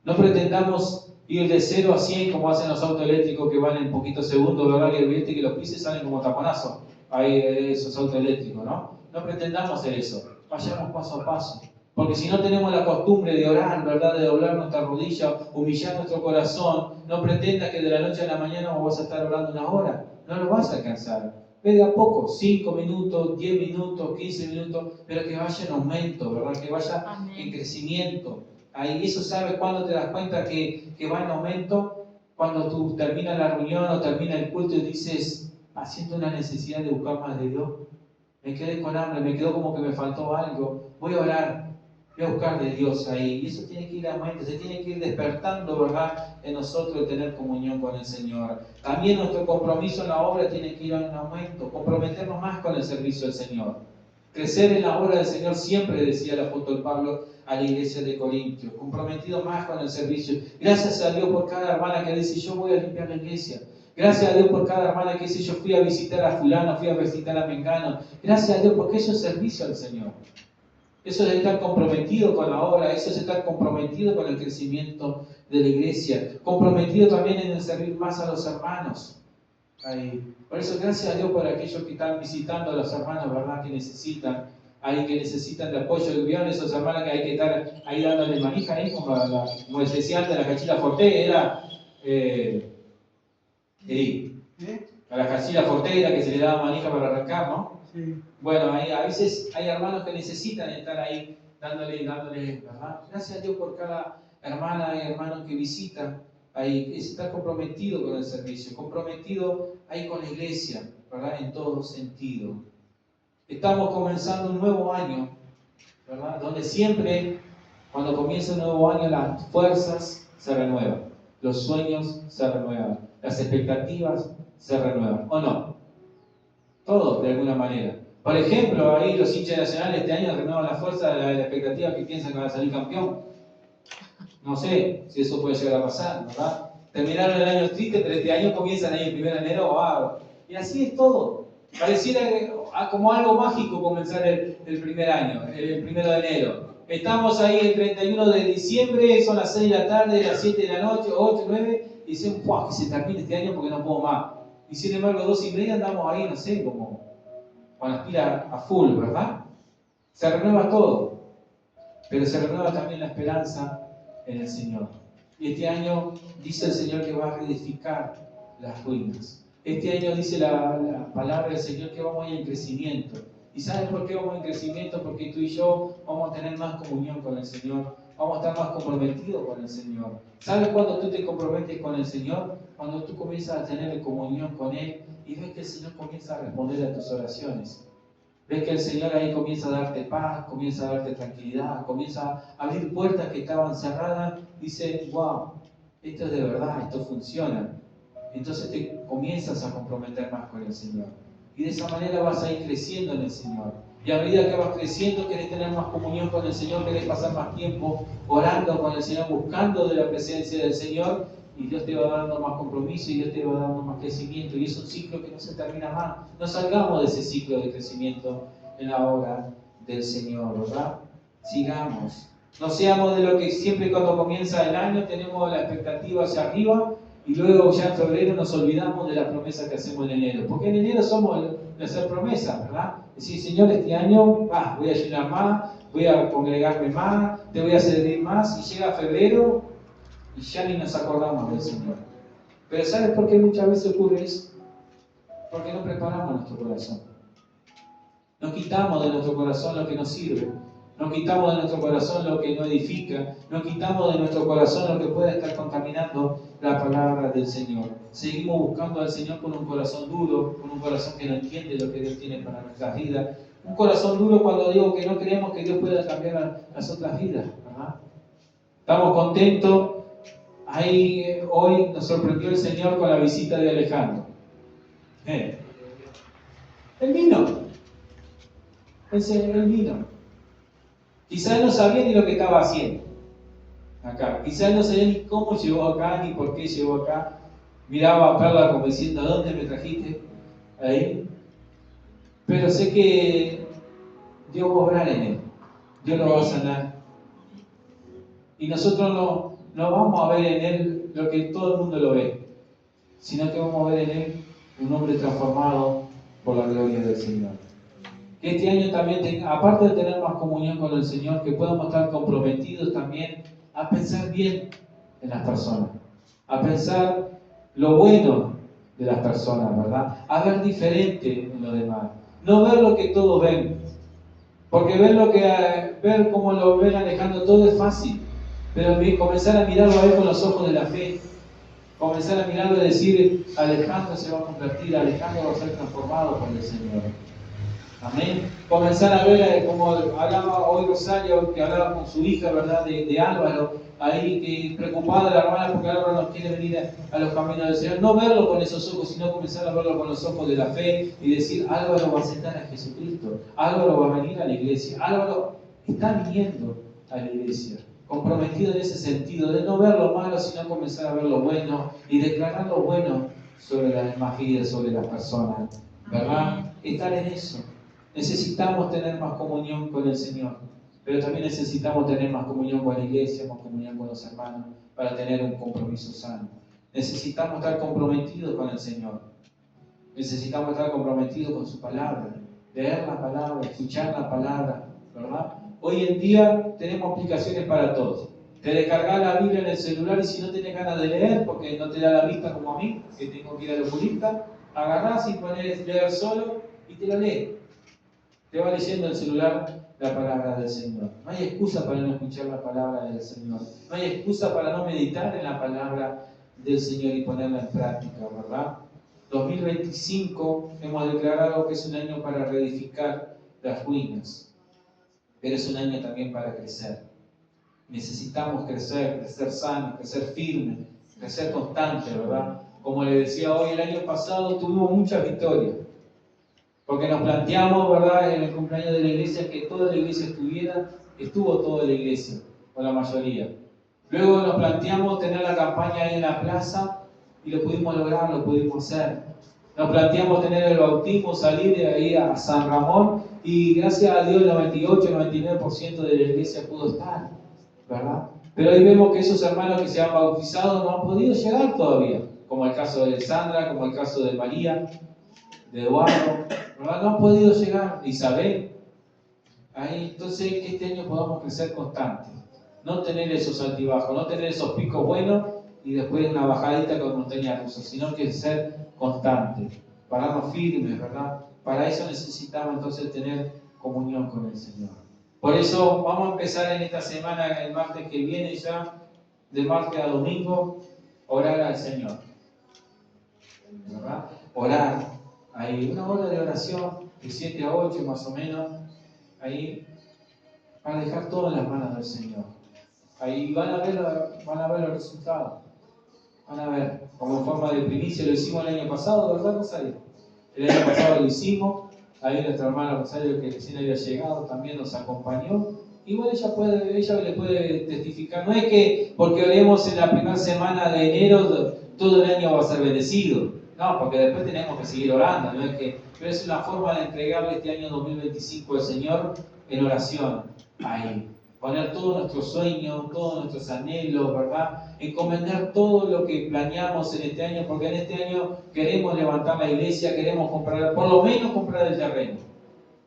No pretendamos ir de 0 a 100 como hacen los autos eléctricos que van en poquitos segundos, ¿verdad? Y viste que los pises salen como taponazos. Hay esos autos eléctricos, ¿no? No pretendamos hacer eso. Vayamos paso a paso. Porque si no tenemos la costumbre de orar, ¿verdad?, de doblar nuestra rodilla, humillar nuestro corazón, no pretendas que de la noche a la mañana vos vas a estar orando 1 hora. No lo vas a alcanzar. Ve de a poco, 5 minutos, 10 minutos, 15 minutos, pero que vaya en aumento, ¿verdad? Que vaya en crecimiento. Ahí eso sabes cuando te das cuenta que va en aumento, cuando tú terminas la reunión o termina el culto y dices, siento una necesidad de buscar más de Dios. Me quedé con hambre, me quedó como que me faltó algo. Voy a orar, voy a buscar de Dios ahí. Y eso tiene que ir a aumento, se tiene que ir despertando, ¿verdad?, en nosotros de tener comunión con el Señor. También nuestro compromiso en la obra tiene que ir en aumento, comprometernos más con el servicio del Señor. Crecer en la obra del Señor siempre, decía el apóstol Pablo a la iglesia de Corintios, comprometido más con el servicio. Gracias a Dios por cada hermana que dice, yo voy a limpiar la iglesia. Gracias a Dios por cada hermana que dice, yo fui a visitar a fulano, fui a visitar a mengano. Gracias a Dios porque eso es servicio al Señor. Eso es estar comprometido con la obra, eso es estar comprometido con el crecimiento de la iglesia, comprometido también en el servir más a los hermanos. Ahí. Por eso, gracias a Dios por aquellos que están visitando a los hermanos, ¿verdad?, que necesitan de apoyo. ¿Vieron esos hermanos que hay que estar ahí dándole manija ahí? Como decía antes, la Cachila Forte era... a la Cachila Forte era que se le daba manija para arrancar, ¿no? Sí. Bueno, a veces hay hermanos que necesitan estar ahí dándole, ¿verdad? Gracias a Dios por cada hermana y hermano que visita. Ahí es estar comprometido con el servicio, comprometido ahí con la iglesia, ¿verdad?, en todo sentido. Estamos comenzando un nuevo año, ¿verdad?, donde siempre, cuando comienza un nuevo año, las fuerzas se renuevan, los sueños se renuevan, las expectativas se renuevan, ¿o no? Todo, de alguna manera. Por ejemplo, ahí los hinchas nacionales este año renuevan la fuerza de la expectativa que piensan que van a salir campeón. No sé si eso puede llegar a pasar, ¿verdad? Terminaron el año triste, pero este año comienzan ahí el 1 de enero, ¡wow! Y así es todo. Pareciera como algo mágico comenzar el primer año, el 1 de enero. Estamos ahí el 31 de diciembre, son las 6 de la tarde, las 7 de la noche, 8, 9, y decimos, ¡wow! Que se termine este año porque no puedo más. Y sin embargo, 2:30 andamos ahí, no sé, como con las pilas a full, ¿verdad? Se renueva todo, pero se renueva también la esperanza en el Señor. Y este año dice el Señor que va a reedificar las ruinas. Este año dice la palabra del Señor que vamos a ir en crecimiento. ¿Y sabes por qué vamos en crecimiento? Porque tú y yo vamos a tener más comunión con el Señor. Vamos a estar más comprometidos con el Señor. ¿Sabes cuándo tú te comprometes con el Señor? Cuando tú comienzas a tener comunión con Él y ves que el Señor comienza a responder a tus oraciones. Ves que el Señor ahí comienza a darte paz, comienza a darte tranquilidad, comienza a abrir puertas que estaban cerradas. Dice, wow, esto es de verdad, esto funciona. Entonces te comienzas a comprometer más con el Señor. Y de esa manera vas a ir creciendo en el Señor. Y a medida que vas creciendo, querés tener más comunión con el Señor, querés pasar más tiempo orando con el Señor, buscando de la presencia del Señor. Y Dios te va dando más compromiso y Dios te va dando más crecimiento. Y es un ciclo que no se termina más. No salgamos de ese ciclo de crecimiento en la obra del Señor, ¿verdad? Sigamos. No seamos de lo que siempre cuando comienza el año tenemos la expectativa hacia arriba y luego ya en febrero nos olvidamos de la promesa que hacemos en enero. Porque en enero somos de hacer promesas, ¿verdad? Decir, Señor, este año voy a ayunar más, voy a congregarme más, te voy a servir más. Y llega febrero y ya ni nos acordamos del Señor. Pero ¿sabes por qué muchas veces ocurre eso? Porque no preparamos nuestro corazón. No quitamos de nuestro corazón lo que nos sirve. No quitamos de nuestro corazón lo que no edifica. No quitamos de nuestro corazón lo que pueda estar contaminando la palabra del Señor. Seguimos buscando al Señor con un corazón duro, con un corazón que no entiende lo que Dios tiene para nuestras vidas. Un corazón duro cuando digo que no creemos que Dios pueda cambiar las otras vidas, ¿verdad? Estamos contentos. Ahí hoy nos sorprendió el Señor con la visita de Alejandro. Él vino. Él vino. Quizás no sabía ni lo que estaba haciendo acá. Quizás no sabía ni cómo llegó acá, ni por qué llegó acá. Miraba a Perla como diciendo, ¿a dónde me trajiste? Ahí. Pero sé que Dios va a obrar en él. Dios lo va a sanar. Y nosotros no vamos a ver en él lo que todo el mundo lo ve, sino que vamos a ver en él un hombre transformado por la gloria del Señor. Que este año también, aparte de tener más comunión con el Señor, que podamos estar comprometidos también a pensar bien en las personas, a pensar lo bueno de las personas, ¿verdad? A ver diferente en los demás. No ver lo que todos ven, porque ver cómo lo ven Alejandro todo es fácil, pero comenzar a mirarlo a él con los ojos de la fe, comenzar a mirarlo y decir, Alejandro se va a convertir, Alejandro va a ser transformado por el Señor. Amén. Comenzar a ver, como hablaba hoy Rosario, que hablaba con su hija, ¿verdad? De Álvaro, ahí que preocupada la hermana porque Álvaro no quiere venir a los caminos del Señor. No verlo con esos ojos, sino comenzar a verlo con los ojos de la fe y decir, Álvaro va a aceptar a Jesucristo, Álvaro va a venir a la iglesia, Álvaro está viniendo a la iglesia. Comprometido en ese sentido, de no ver lo malo, sino comenzar a ver lo bueno y declarar lo bueno sobre las demás vidas, sobre las personas, ¿verdad? Estar en eso. Necesitamos tener más comunión con el Señor, pero también necesitamos tener más comunión con la iglesia, más comunión con los hermanos, para tener un compromiso sano. Necesitamos estar comprometidos con el Señor. Necesitamos estar comprometidos con su palabra, leer la palabra, escuchar la palabra, ¿verdad? Hoy en día tenemos aplicaciones para todo. Te descargas la Biblia en el celular y si no tenés ganas de leer, porque no te da la vista como a mí, que tengo que ir al oculista, agarrás y pones leer solo y te lo lees. Te va leyendo el celular la palabra del Señor. No hay excusa para no escuchar la palabra del Señor. No hay excusa para no meditar en la palabra del Señor y ponerla en práctica, ¿verdad? 2025 hemos declarado que es un año para reedificar las ruinas, pero es un año también para crecer. Necesitamos crecer sano, crecer firme, crecer constante, ¿verdad? Como le decía hoy, el año pasado tuvimos muchas victorias. Porque nos planteamos, ¿verdad?, en el cumpleaños de la iglesia que toda la iglesia estuvo toda la iglesia, o la mayoría. Luego nos planteamos tener la campaña ahí en la plaza y lo pudimos lograr, lo pudimos hacer. Nos planteamos tener el bautismo, salir de ahí a San Ramón y gracias a Dios el 98-99% de la iglesia pudo estar, ¿verdad? Pero hoy vemos que esos hermanos que se han bautizado no han podido llegar todavía, como el caso de Sandra, como el caso de María, de Eduardo, ¿verdad? No han podido llegar, Isabel. Ahí, entonces, que este año podamos crecer constante. no tener esos altibajos, no tener esos picos buenos y después una bajadita con montaña rusa, sino que ser constante, pararnos firmes, ¿verdad? Para eso necesitamos entonces tener comunión con el Señor. Por eso vamos a empezar en esta semana, el martes que viene ya, de martes a domingo, orar al Señor, ¿verdad? Orar, hay una hora de oración, de 7 a 8 más o menos, ahí, para dejar todo en las manos del Señor. Ahí van a ver los resultados. Van a ver, como en forma de primicia, lo hicimos el año pasado, ¿verdad, Rosario? El año pasado lo hicimos, ahí nuestra hermana Rosario, que recién había llegado, también nos acompañó. Y bueno, ella le puede testificar. No es que porque oremos en la primera semana de enero, todo el año va a ser bendecido. No, porque después tenemos que seguir orando. ¿No? Pero es una forma de entregarle este año 2025 al Señor en oración. Ahí. Poner todos nuestros sueños, todos nuestros anhelos, ¿verdad? Encomendar todo lo que planeamos en este año, porque en este año queremos levantar la iglesia, queremos comprar, por lo menos comprar el terreno,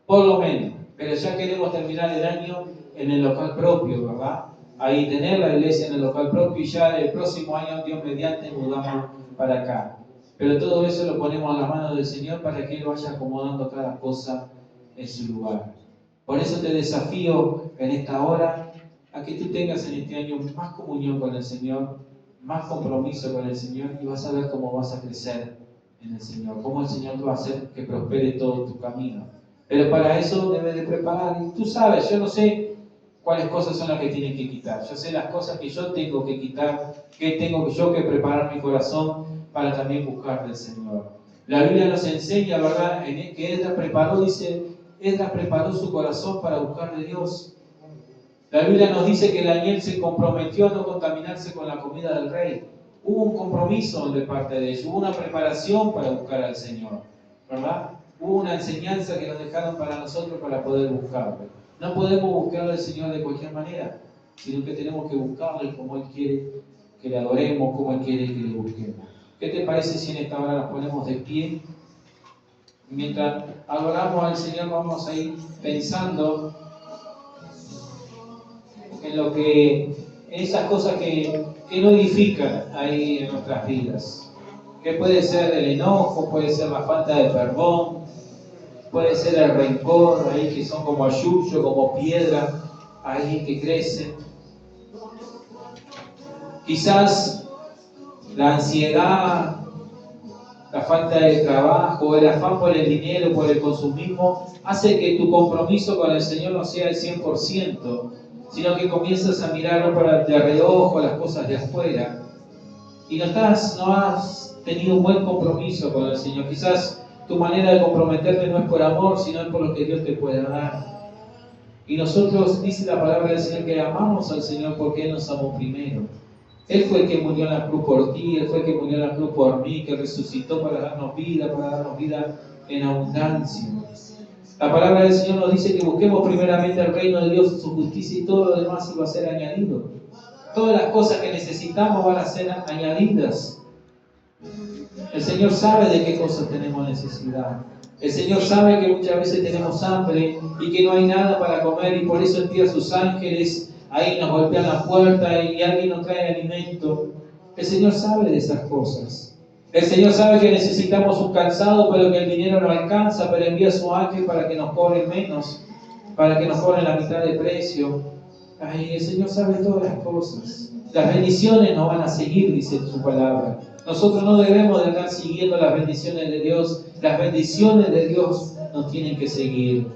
por lo menos, pero ya queremos terminar el año en el local propio, ¿verdad? Ahí tener la iglesia en el local propio y ya el próximo año, Dios mediante, mudamos para acá. Pero todo eso lo ponemos a la mano del Señor para que Él vaya acomodando cada cosa en su lugar. Por eso te desafío en esta hora a que tú tengas en este año más comunión con el Señor, más compromiso con el Señor y vas a ver cómo vas a crecer en el Señor, cómo el Señor va a hacer que prospere todo tu camino. Pero para eso debes de preparar. Y tú sabes, yo no sé cuáles cosas son las que tienes que quitar. Yo sé las cosas que yo tengo que quitar, que tengo yo que preparar mi corazón para también buscar del Señor. La Biblia nos enseña, ¿verdad?, que Esdras preparó, dice, Esdras preparó su corazón para buscar de Dios. La Biblia nos dice que Daniel se comprometió a no contaminarse con la comida del rey. Hubo un compromiso de parte de ellos, hubo una preparación para buscar al Señor, ¿verdad? Hubo una enseñanza que nos dejaron para nosotros para poder buscarlo. No podemos buscar al Señor de cualquier manera, sino que tenemos que buscarle como Él quiere que le adoremos, como Él quiere que le busquemos. ¿Qué te parece si en esta hora nos ponemos de pie? Mientras adoramos al Señor vamos a ir pensando en esas cosas que no edifican ahí en nuestras vidas. Que puede ser el enojo, puede ser la falta de perdón, puede ser el rencor, ahí que son como ayuyo, como piedra, ahí que crecen. Quizás la ansiedad, la falta de trabajo, el afán por el dinero, por el consumismo, hace que tu compromiso con el Señor no sea el 100%, sino que comienzas a mirarlo de reojo, las cosas de afuera, y no has tenido un buen compromiso con el Señor. Quizás tu manera de comprometerte no es por amor, sino es por lo que Dios te pueda dar. Y nosotros, dice la palabra del Señor, que amamos al Señor porque Él nos amó primero. Él fue el que murió en la cruz por ti, Él fue el que murió en la cruz por mí, que resucitó para darnos vida en abundancia. La palabra del Señor nos dice que busquemos primeramente el reino de Dios, su justicia, y todo lo demás iba a ser añadido. Todas las cosas que necesitamos van a ser añadidas. El Señor sabe de qué cosas tenemos necesidad. El Señor sabe que muchas veces tenemos hambre y que no hay nada para comer, y por eso envía sus ángeles. Ahí nos golpean la puerta y alguien nos trae alimento. El Señor sabe de esas cosas. El Señor sabe que necesitamos un calzado, pero que el dinero no alcanza, pero envía a su ángel para que nos cobren menos, para que nos cobren la mitad de precio. Ay, el Señor sabe todas las cosas. Las bendiciones nos van a seguir, dice su palabra. Nosotros no debemos de estar siguiendo las bendiciones de Dios. Las bendiciones de Dios nos tienen que seguir,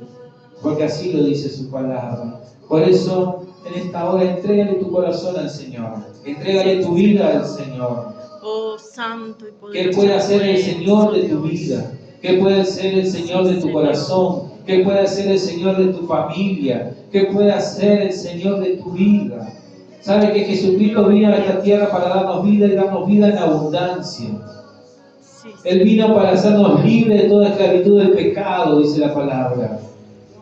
porque así lo dice su palabra. Por eso, en esta hora, entrégale tu corazón al Señor. Entrégale tu vida al Señor. Oh, santo y poderoso. Que Él pueda ser el Señor de tu vida. Que pueda ser el Señor de tu corazón. Que pueda ser el Señor de tu familia. Que pueda ser el Señor de tu vida. Sabe que Jesucristo vino a esta tierra para darnos vida y darnos vida en abundancia. Él vino para hacernos libres de toda esclavitud del pecado, dice la palabra.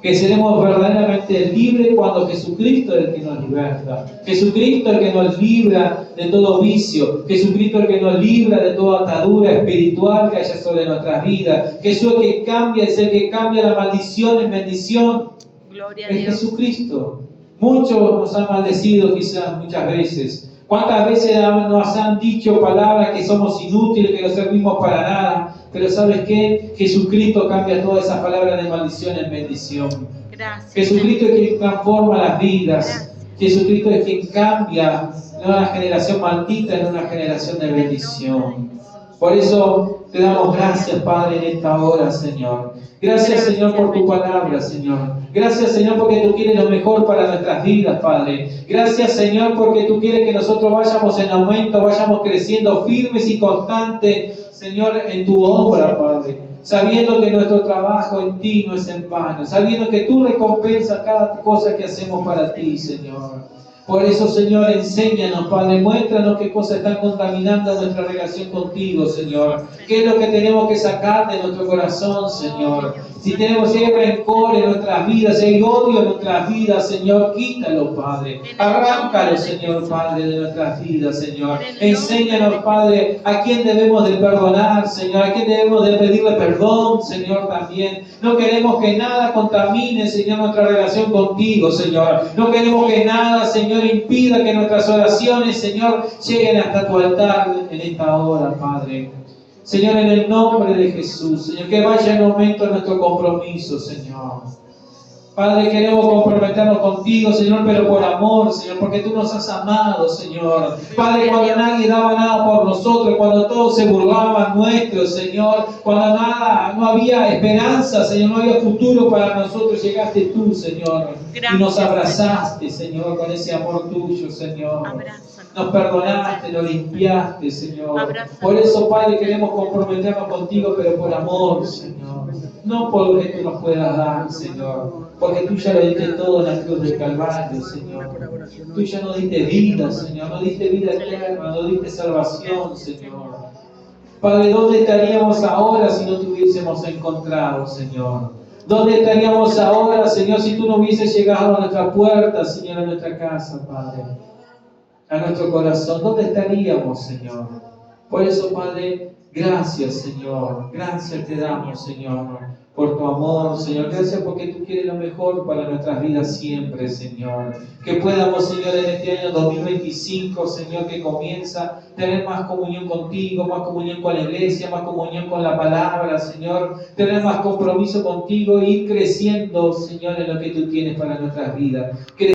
Que seremos verdaderamente libres cuando Jesucristo es el que nos liberta. Jesucristo es el que nos libra de todo vicio. Jesucristo es el que nos libra de toda atadura espiritual que haya sobre nuestras vidas. Jesús es el que cambia, es el que cambia la maldición en bendición. Gloria a Es Dios. Jesucristo. Muchos nos han maldecido quizás muchas veces. ¿Cuántas veces nos han dicho palabras que somos inútiles, que no servimos para nada? Pero ¿sabes qué? Jesucristo cambia todas esas palabras de maldición en bendición. Gracias. Jesucristo es quien transforma las vidas. Gracias. Jesucristo es quien cambia una generación maldita en una generación de bendición. Por eso te damos gracias, Padre, en esta hora, Señor. Gracias, Señor, por tu palabra, Señor. Gracias, Señor, porque tú quieres lo mejor para nuestras vidas, Padre. Gracias, Señor, porque tú quieres que nosotros vayamos en aumento, vayamos creciendo firmes y constantes, Señor, en tu obra, Padre. Sabiendo que nuestro trabajo en ti no es en vano. Sabiendo que tú recompensas cada cosa que hacemos para ti, Señor. Por eso, Señor, enséñanos, Padre, muéstranos qué cosas están contaminando nuestra relación contigo, Señor. ¿Qué es lo que tenemos que sacar de nuestro corazón, Señor? Si hay rencor en nuestras vidas, si hay odio en nuestras vidas, Señor, quítalo, Padre. Arráncalo, Señor, Padre, de nuestras vidas, Señor. Enséñanos, Padre, a quién debemos de perdonar, Señor, a quién debemos de pedirle perdón, Señor, también. No queremos que nada contamine, Señor, nuestra relación contigo, Señor. No queremos que nada, Señor, impida que nuestras oraciones, Señor, lleguen hasta tu altar en esta hora, Padre. Señor, en el nombre de Jesús, Señor, que vaya en aumento nuestro compromiso, Señor. Padre, queremos comprometernos contigo, Señor, pero por amor, Señor, porque tú nos has amado, Señor. Padre, cuando nadie daba nada por nosotros, cuando todos se burlaban nuestros, Señor, cuando nada, no había esperanza, Señor, no había futuro para nosotros, llegaste tú, Señor, y nos abrazaste, Señor, con ese amor tuyo, Señor. Nos perdonaste, nos limpiaste, Señor. Por eso, Padre, queremos comprometernos contigo, pero por amor, Señor. No por lo que tú nos puedas dar, Señor. Porque tú ya lo diste todo en la cruz del Calvario, Señor. Tú ya nos diste vida, Señor. Nos diste vida eterna, nos diste salvación, Señor. Padre, ¿dónde estaríamos ahora si no te hubiésemos encontrado, Señor? ¿Dónde estaríamos ahora, Señor, si tú no hubieses llegado a nuestra puerta, Señor, a nuestra casa, Padre? A nuestro corazón, ¿dónde estaríamos, Señor? Por eso, Padre, gracias, Señor. Gracias te damos, Señor, por tu amor, Señor. Gracias porque tú quieres lo mejor para nuestras vidas siempre, Señor. Que podamos, Señor, en este año 2025, Señor, que comienza, tener más comunión contigo, más comunión con la iglesia, más comunión con la palabra, Señor. Tener más compromiso contigo e ir creciendo, Señor, en lo que tú tienes para nuestras vidas.